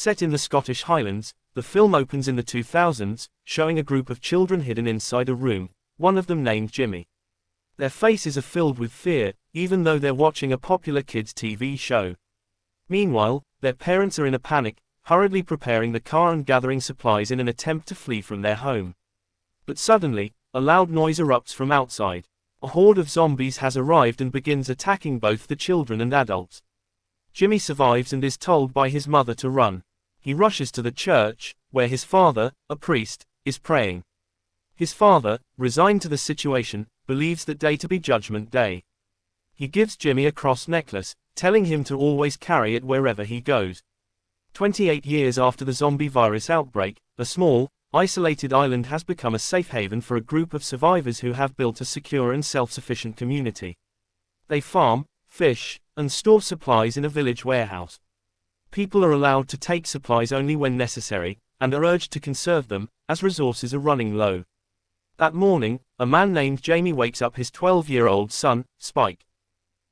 Set in the Scottish Highlands, the film opens in the 2000s, showing a group of children hidden inside a room, one of them named Jimmy. Their faces are filled with fear, even though they're watching a popular kids' TV show. Meanwhile, their parents are in a panic, hurriedly preparing the car and gathering supplies in an attempt to flee from their home. But suddenly, a loud noise erupts from outside. A horde of zombies has arrived and begins attacking both the children and adults. Jimmy survives and is told by his mother to run. He rushes to the church, where his father, a priest, is praying. His father, resigned to the situation, believes that day to be Judgment Day. He gives Jimmy a cross necklace, telling him to always carry it wherever he goes. 28 years after the zombie virus outbreak, a small, isolated island has become a safe haven for a group of survivors who have built a secure and self-sufficient community. They farm, fish, and store supplies in a village warehouse. People are allowed to take supplies only when necessary, and are urged to conserve them, as resources are running low. That morning, a man named Jamie wakes up his 12-year-old son, Spike.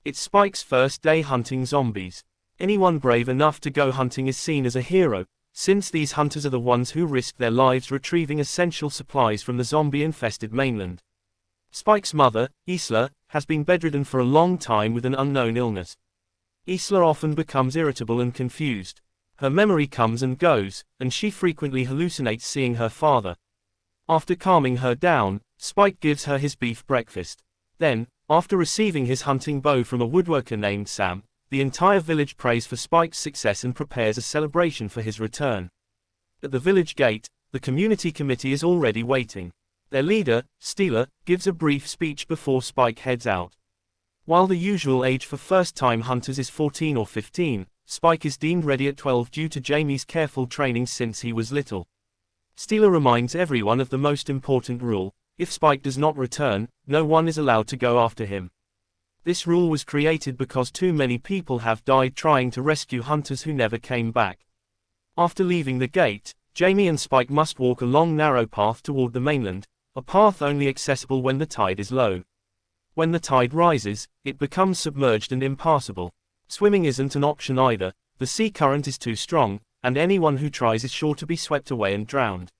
It's Spike's first day hunting zombies. Anyone brave enough to go hunting is seen as a hero, since these hunters are the ones who risk their lives retrieving essential supplies from the zombie-infested mainland. Spike's mother, Isla, has been bedridden for a long time with an unknown illness. Isla often becomes irritable and confused. Her memory comes and goes, and she frequently hallucinates seeing her father. After calming her down, Spike gives her his beef breakfast. Then, after receiving his hunting bow from a woodworker named Sam, the entire village prays for Spike's success and prepares a celebration for his return. At the village gate, the community committee is already waiting. Their leader, Steeler, gives a brief speech before Spike heads out. While the usual age for first-time hunters is 14 or 15, Spike is deemed ready at 12 due to Jamie's careful training since he was little. Steeler reminds everyone of the most important rule: if Spike does not return, no one is allowed to go after him. This rule was created because too many people have died trying to rescue hunters who never came back. After leaving the gate, Jamie and Spike must walk a long narrow path toward the mainland, a path only accessible when the tide is low. When the tide rises, it becomes submerged and impassable. Swimming isn't an option either, the sea current is too strong, and anyone who tries is sure to be swept away and drowned.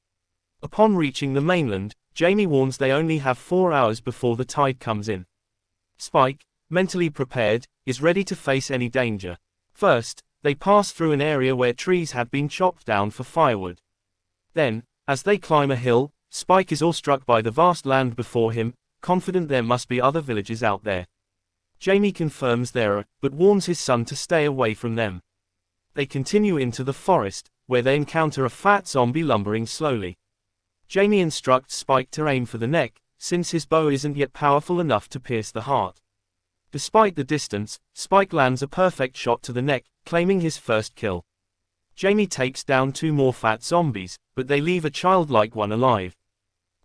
Upon reaching the mainland, Jamie warns they only have 4 hours before the tide comes in. Spike, mentally prepared, is ready to face any danger. First, they pass through an area where trees had been chopped down for firewood. Then, as they climb a hill, Spike is awestruck by the vast land before him, confident there must be other villages out there. Jamie confirms there are, but warns his son to stay away from them. They continue into the forest, where they encounter a fat zombie lumbering slowly. Jamie instructs Spike to aim for the neck, since his bow isn't yet powerful enough to pierce the heart. Despite the distance, Spike lands a perfect shot to the neck, claiming his first kill. Jamie takes down 2 more fat zombies, but they leave a childlike one alive.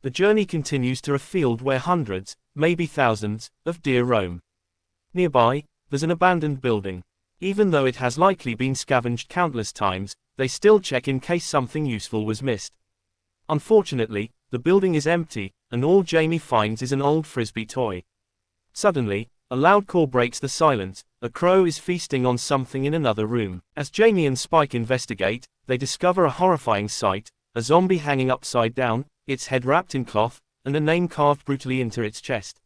The journey continues to a field where hundreds, maybe thousands, of deer roam. Nearby, there's an abandoned building. Even though it has likely been scavenged countless times, they still check in case something useful was missed. Unfortunately, the building is empty, and all Jamie finds is an old frisbee toy. Suddenly, a loud call breaks the silence. A crow is feasting on something in another room. As Jamie and Spike investigate, they discover a horrifying sight: a zombie hanging upside down, its head wrapped in cloth, and a name carved brutally into its chest.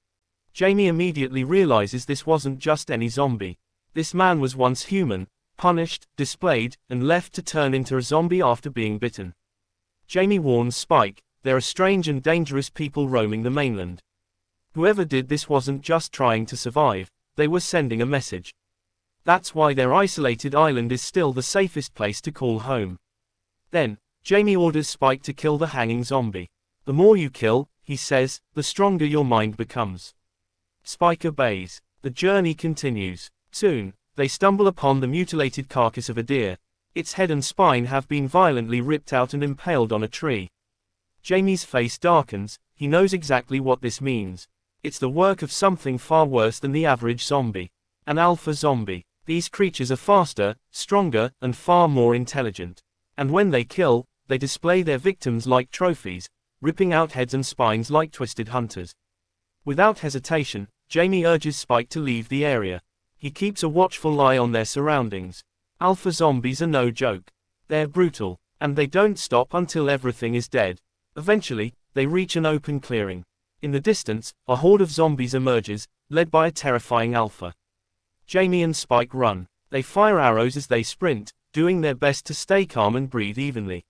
Jamie immediately realizes this wasn't just any zombie. This man was once human, punished, displayed, and left to turn into a zombie after being bitten. Jamie warns Spike, there are strange and dangerous people roaming the mainland. Whoever did this wasn't just trying to survive, they were sending a message. That's why their isolated island is still the safest place to call home. Then, Jamie orders Spike to kill the hanging zombie. The more you kill, he says, the stronger your mind becomes. Spike obeys. The journey continues. Soon, they stumble upon the mutilated carcass of a deer. Its head and spine have been violently ripped out and impaled on a tree. Jamie's face darkens, he knows exactly what this means. It's the work of something far worse than the average zombie. An alpha zombie. These creatures are faster, stronger, and far more intelligent. And when they kill, they display their victims like trophies, ripping out heads and spines like twisted hunters. Without hesitation, Jamie urges Spike to leave the area. He keeps a watchful eye on their surroundings. Alpha zombies are no joke. They're brutal, and they don't stop until everything is dead. Eventually, they reach an open clearing. In the distance, a horde of zombies emerges, led by a terrifying alpha. Jamie and Spike run. They fire arrows as they sprint, doing their best to stay calm and breathe evenly.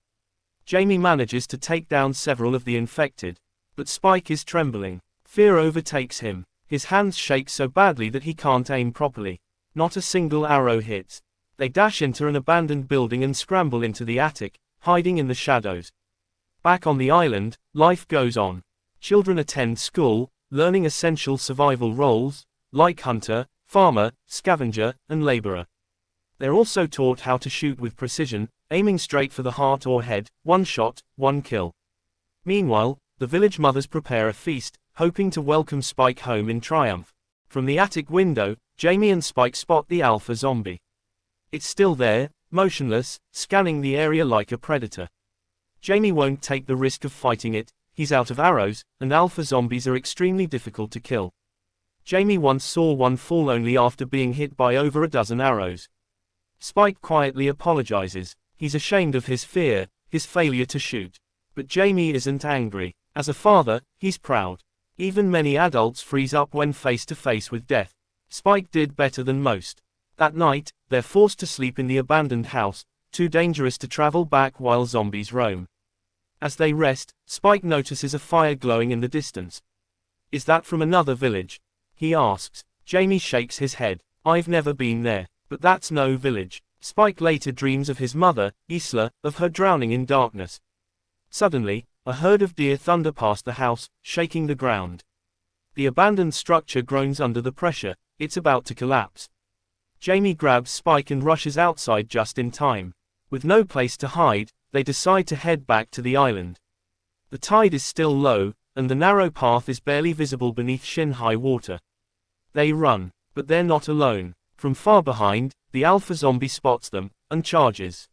Jamie manages to take down several of the infected. But Spike is trembling. Fear overtakes him. His hands shake so badly that he can't aim properly. Not a single arrow hits. They dash into an abandoned building and scramble into the attic, hiding in the shadows. Back on the island, life goes on. Children attend school, learning essential survival roles, like hunter, farmer, scavenger, and laborer. They're also taught how to shoot with precision, aiming straight for the heart or head, one shot, one kill. Meanwhile, the village mothers prepare a feast, hoping to welcome Spike home in triumph. From the attic window, Jamie and Spike spot the alpha zombie. It's still there, motionless, scanning the area like a predator. Jamie won't take the risk of fighting it, he's out of arrows, and alpha zombies are extremely difficult to kill. Jamie once saw one fall only after being hit by over a dozen arrows. Spike quietly apologizes. He's ashamed of his fear, his failure to shoot. But Jamie isn't angry. As a father, he's proud. Even many adults freeze up when face to face with death. Spike did better than most. That night, they're forced to sleep in the abandoned house, too dangerous to travel back while zombies roam. As they rest, Spike notices a fire glowing in the distance. Is that from another village? He asks. Jamie shakes his head. I've never been there. But that's no village. Spike later dreams of his mother, Isla, of her drowning in darkness. Suddenly, a herd of deer thunder past the house, shaking the ground. The abandoned structure groans under the pressure, it's about to collapse. Jamie grabs Spike and rushes outside just in time. With no place to hide, they decide to head back to the island. The tide is still low, and the narrow path is barely visible beneath shin-high water. They run, but they're not alone. From far behind, the alpha zombie spots them, and charges.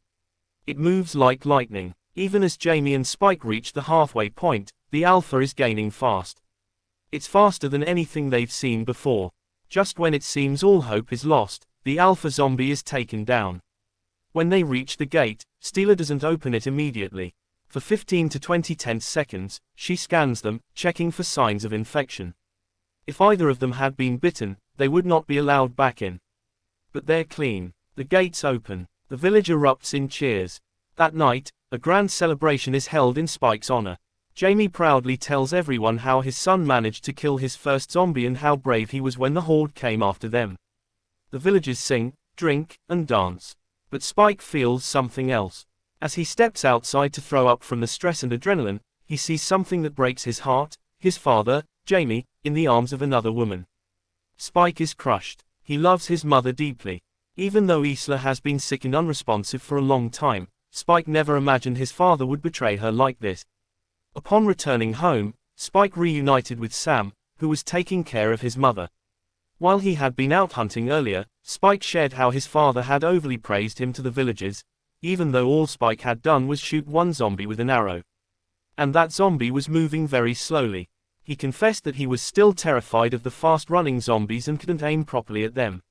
It moves like lightning. Even as Jamie and Spike reach the halfway point, the alpha is gaining fast. It's faster than anything they've seen before. Just when it seems all hope is lost, the alpha zombie is taken down. When they reach the gate, Steela doesn't open it immediately. For 15 to 20 tense seconds, she scans them, checking for signs of infection. If either of them had been bitten, they would not be allowed back in. But they're clean. The gates open. The village erupts in cheers. That night, a grand celebration is held in Spike's honor. Jamie proudly tells everyone how his son managed to kill his first zombie and how brave he was when the horde came after them. The villagers sing, drink, and dance. But Spike feels something else. As he steps outside to throw up from the stress and adrenaline, he sees something that breaks his heart, his father, Jamie, in the arms of another woman. Spike is crushed. He loves his mother deeply. Even though Isla has been sick and unresponsive for a long time, Spike never imagined his father would betray her like this. Upon returning home, Spike reunited with Sam, who was taking care of his mother. While he had been out hunting earlier, Spike shared how his father had overly praised him to the villagers, even though all Spike had done was shoot one zombie with an arrow. And that zombie was moving very slowly. He confessed that he was still terrified of the fast-running zombies and couldn't aim properly at them.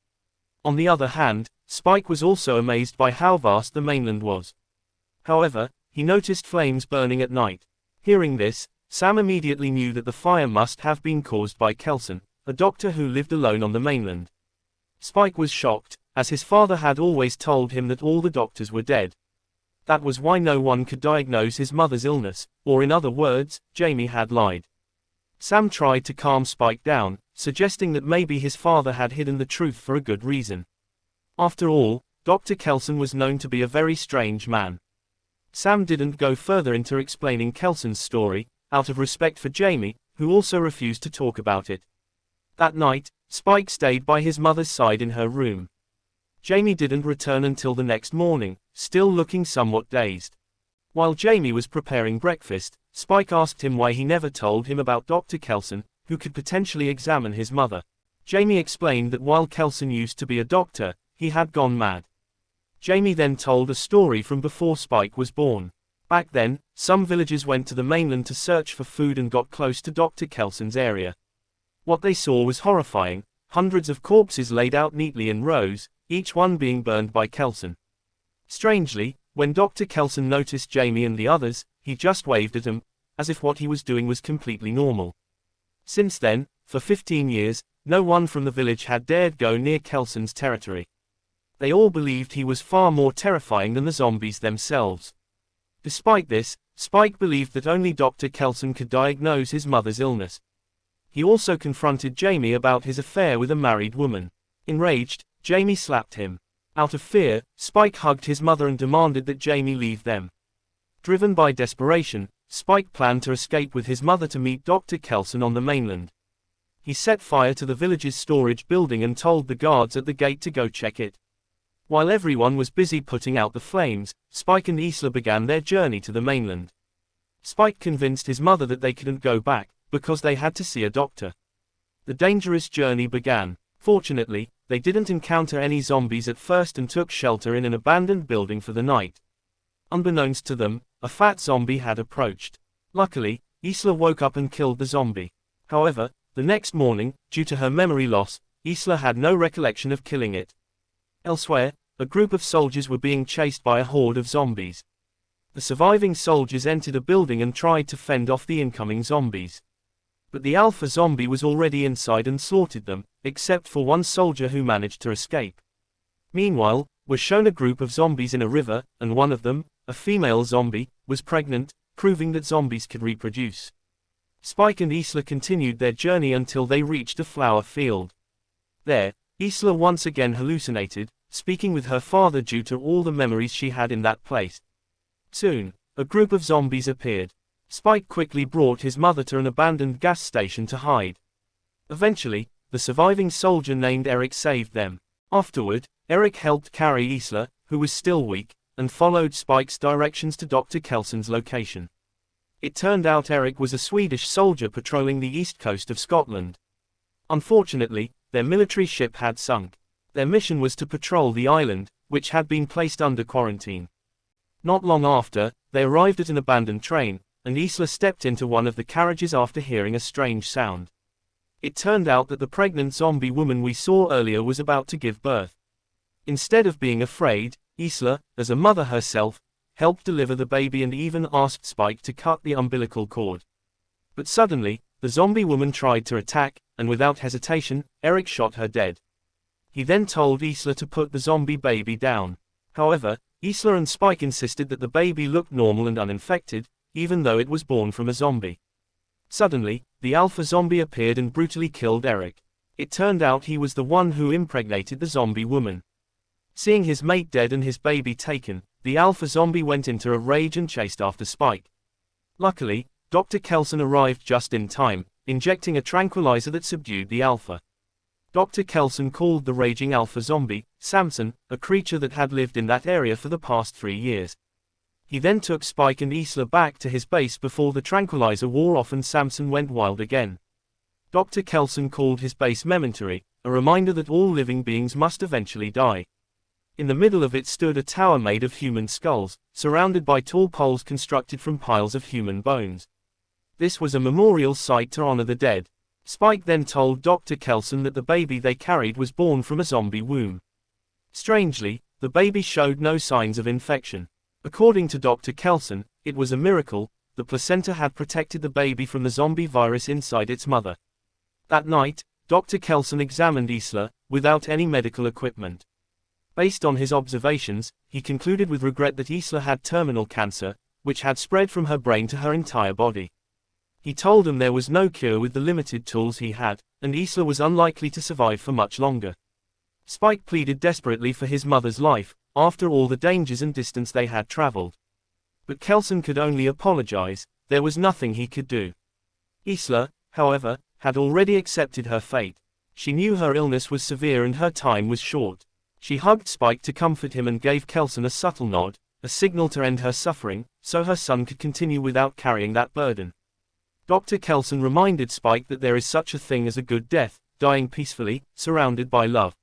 On the other hand, Spike was also amazed by how vast the mainland was. However, he noticed flames burning at night. Hearing this, Sam immediately knew that the fire must have been caused by Kelson, a doctor who lived alone on the mainland. Spike was shocked, as his father had always told him that all the doctors were dead. That was why no one could diagnose his mother's illness, or in other words, Jamie had lied. Sam tried to calm Spike down, suggesting that maybe his father had hidden the truth for a good reason. After all, Dr. Kelson was known to be a very strange man. Sam didn't go further into explaining Kelson's story, out of respect for Jamie, who also refused to talk about it. That night, Spike stayed by his mother's side in her room. Jamie didn't return until the next morning, still looking somewhat dazed. While Jamie was preparing breakfast, Spike asked him why he never told him about Dr. Kelson, who could potentially examine his mother. Jamie explained that while Kelson used to be a doctor, he had gone mad. Jamie then told a story from before Spike was born. Back then, some villagers went to the mainland to search for food and got close to Dr. Kelson's area. What they saw was horrifying: hundreds of corpses laid out neatly in rows, each one being burned by Kelson. Strangely, When Dr. Kelson noticed Jamie and the others, he just waved at them, as if what he was doing was completely normal. Since then, for 15 years, no one from the village had dared go near Kelson's territory. They all believed he was far more terrifying than the zombies themselves. Despite this, Spike believed that only Dr. Kelson could diagnose his mother's illness. He also confronted Jamie about his affair with a married woman. Enraged, Jamie slapped him. Out of fear, Spike hugged his mother and demanded that Jamie leave them. Driven by desperation, Spike planned to escape with his mother to meet Dr. Kelson on the mainland. He set fire to the village's storage building and told the guards at the gate to go check it. While everyone was busy putting out the flames, Spike and Isla began their journey to the mainland. Spike convinced his mother that they couldn't go back, because they had to see a doctor. The dangerous journey began. Fortunately, they didn't encounter any zombies at first and took shelter in an abandoned building for the night. Unbeknownst to them, a fat zombie had approached. Luckily, Isla woke up and killed the zombie. However, the next morning, due to her memory loss, Isla had no recollection of killing it. Elsewhere, a group of soldiers were being chased by a horde of zombies. The surviving soldiers entered a building and tried to fend off the incoming zombies. But the alpha zombie was already inside and slaughtered them, except for one soldier who managed to escape. Meanwhile, we're shown a group of zombies in a river, and one of them, a female zombie, was pregnant, proving that zombies could reproduce. Spike and Isla continued their journey until they reached a flower field. There, Isla once again hallucinated, speaking with her father due to all the memories she had in that place. Soon, a group of zombies appeared. Spike quickly brought his mother to an abandoned gas station to hide. Eventually, the surviving soldier named Eric saved them. Afterward, Eric helped carry Isla, who was still weak, and followed Spike's directions to Dr. Kelson's location. It turned out Eric was a Swedish soldier patrolling the east coast of Scotland. Unfortunately, their military ship had sunk. Their mission was to patrol the island, which had been placed under quarantine. Not long after, they arrived at an abandoned train, and Isla stepped into one of the carriages after hearing a strange sound. It turned out that the pregnant zombie woman we saw earlier was about to give birth. Instead of being afraid, Isla, as a mother herself, helped deliver the baby and even asked Spike to cut the umbilical cord. But suddenly, the zombie woman tried to attack, and without hesitation, Eric shot her dead. He then told Isla to put the zombie baby down. However, Isla and Spike insisted that the baby looked normal and uninfected, even though it was born from a zombie. Suddenly, the alpha zombie appeared and brutally killed Eric. It turned out he was the one who impregnated the zombie woman. Seeing his mate dead and his baby taken, the alpha zombie went into a rage and chased after Spike. Luckily, Dr. Kelson arrived just in time, injecting a tranquilizer that subdued the alpha. Dr. Kelson called the raging alpha zombie, Samson, a creature that had lived in that area for the past 3 years. He then took Spike and Isla back to his base before the tranquilizer wore off and Samson went wild again. Dr. Kelson called his base Mementory, a reminder that all living beings must eventually die. In the middle of it stood a tower made of human skulls, surrounded by tall poles constructed from piles of human bones. This was a memorial site to honor the dead. Spike then told Dr. Kelson that the baby they carried was born from a zombie womb. Strangely, the baby showed no signs of infection. According to Dr. Kelson, it was a miracle, the placenta had protected the baby from the zombie virus inside its mother. That night, Dr. Kelson examined Isla, without any medical equipment. Based on his observations, he concluded with regret that Isla had terminal cancer, which had spread from her brain to her entire body. He told him there was no cure with the limited tools he had, and Isla was unlikely to survive for much longer. Spike pleaded desperately for his mother's life, after all the dangers and distance they had traveled. But Kelson could only apologize, there was nothing he could do. Isla, however, had already accepted her fate. She knew her illness was severe and her time was short. She hugged Spike to comfort him and gave Kelson a subtle nod, a signal to end her suffering, so her son could continue without carrying that burden. Dr. Kelson reminded Spike that there is such a thing as a good death, dying peacefully, surrounded by love.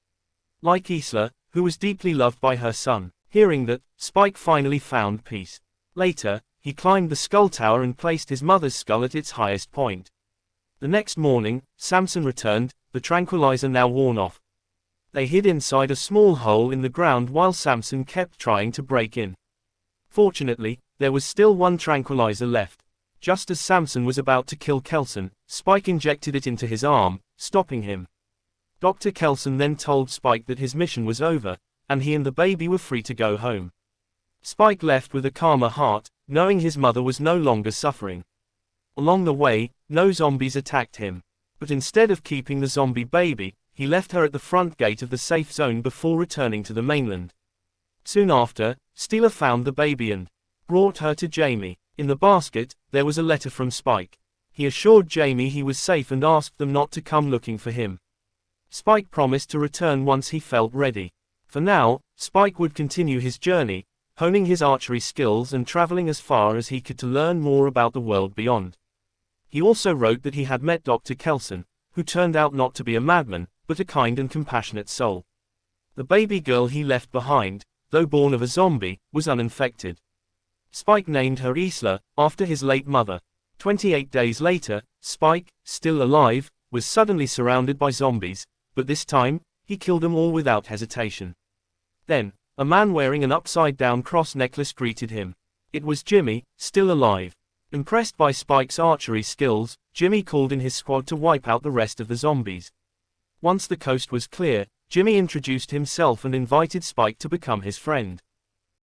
Like Isla, who was deeply loved by her son. Hearing that, Spike finally found peace. Later, he climbed the skull tower and placed his mother's skull at its highest point. The next morning, Samson returned, the tranquilizer now worn off. They hid inside a small hole in the ground while Samson kept trying to break in. Fortunately, there was still one tranquilizer left. Just as Samson was about to kill Kelson, Spike injected it into his arm, stopping him. Dr. Kelson then told Spike that his mission was over, and he and the baby were free to go home. Spike left with a calmer heart, knowing his mother was no longer suffering. Along the way, no zombies attacked him. But instead of keeping the zombie baby, he left her at the front gate of the safe zone before returning to the mainland. Soon after, Steeler found the baby and brought her to Jamie. In the basket, there was a letter from Spike. He assured Jamie he was safe and asked them not to come looking for him. Spike promised to return once he felt ready. For now, Spike would continue his journey, honing his archery skills and traveling as far as he could to learn more about the world beyond. He also wrote that he had met Dr. Kelson, who turned out not to be a madman, but a kind and compassionate soul. The baby girl he left behind, though born of a zombie, was uninfected. Spike named her Isla, after his late mother. 28 days later, Spike, still alive, was suddenly surrounded by zombies, but this time, he killed them all without hesitation. Then, a man wearing an upside-down cross necklace greeted him. It was Jimmy, still alive. Impressed by Spike's archery skills, Jimmy called in his squad to wipe out the rest of the zombies. Once the coast was clear, Jimmy introduced himself and invited Spike to become his friend.